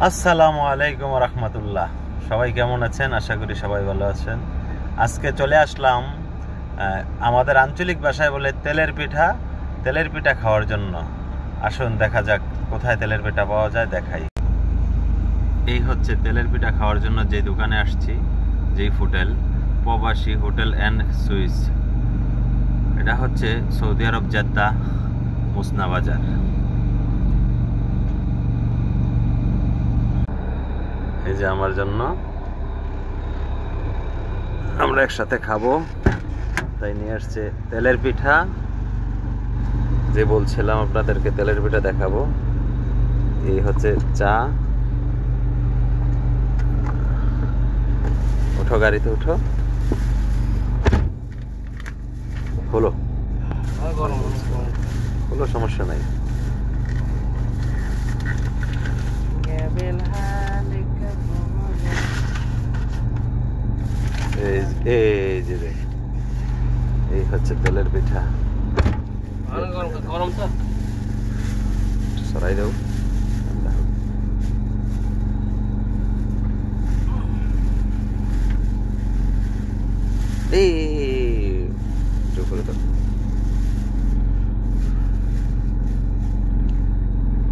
আসসালামু আলাইকুম রহমতুল্লাহ। সবাই কেমন আছেন? আশা করি সবাই ভালো আছেন। আজকে চলে আসলাম আমাদের আঞ্চলিক ভাষায় বলে তেলের পিঠা খাওয়ার জন্য। আসুন দেখা যাক কোথায় তেলের পিঠা পাওয়া যায়, দেখাই। এই হচ্ছে তেলের পিঠা খাওয়ার জন্য যে দোকানে আসছি, যেই হোটেল, প্রবাসী হোটেল অ্যান্ড সুইস। এটা হচ্ছে সৌদি আরব জেদ্দা মুসনা বাজার। এই যে আমার জন্য, আমরা একসাথে খাবো তাই নিয়ে আসছে তেলের পিঠা। যে বলছিলাম আপনাদেরকে তেলের পিঠা দেখাবো। এই হচ্ছে চা। উঠো, গাড়িতে উঠো। হলো হলো, সমস্যা নাই। এই হচ্ছে তেলের পিঠা। সরাই দাও।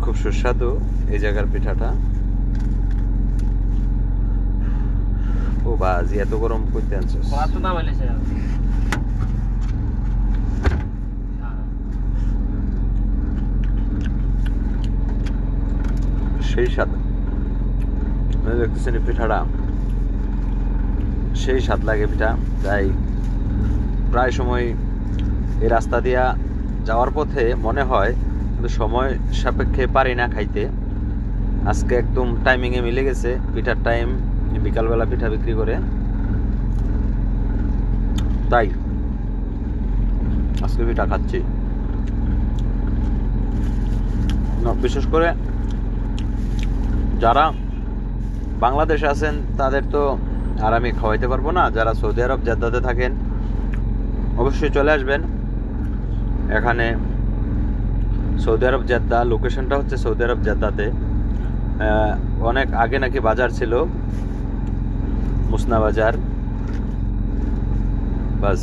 খুব সুস্বাদু এই জায়গার পিঠাটা। ও বাজি, এত গরম করতে আনছিস? সেই স্বাদ দেখতেছেন পিঠাটা, সেই স্বাদ লাগে পিঠা। তাই প্রায় সময় এই রাস্তা দিয়া যাওয়ার পথে মনে হয়, কিন্তু সময় সাপেক্ষে পারি না খাইতে। আজকে একদম টাইমিংয়ে মিলে গেছে পিঠার টাইম, বিকালবেলা পিঠা বিক্রি করে, তাই আজকে পিঠা খাচ্ছি। বিশেষ করে যারা বাংলাদেশে আছেন তাদের তো আর আমি খাওয়াইতে পারবো না। যারা সৌদি আরব জেদ্দাতে থাকেন অবশ্যই চলে আসবেন এখানে। সৌদি আরব জেদ্দা, লোকেশনটা হচ্ছে সৌদি আরব জেদ্দাতে। অনেক আগে নাকি বাজার ছিল, মুসনা বাজার। বাস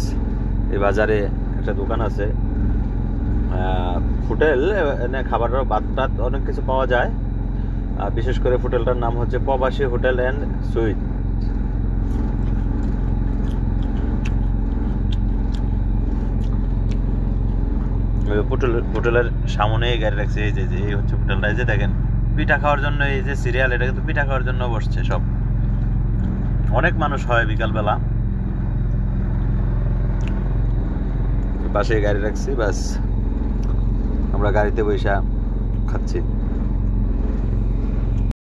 এই বাজারে একটা দোকান আছে, হোটেল, খাবারের ভাত টাত অনেক কিছু পাওয়া যায়। বিশেষ করে হোটেলটার নাম হচ্ছে প্রবাসী হোটেল অ্যান্ড সুইট। হোটেলের সামনেই গাড়ি রাখছে। এই যে এই হচ্ছে হোটেলটা। এই যে দেখেন পিঠা খাওয়ার জন্য এই যে সিরিয়াল, এটা কিন্তু পিঠা খাওয়ার জন্য বসছে সব। অনেক মানুষ হয় বিকালবেলা। পাশে গাড়ি রাখছি, বাস আমরা গাড়িতে বৈশা খাচ্ছি।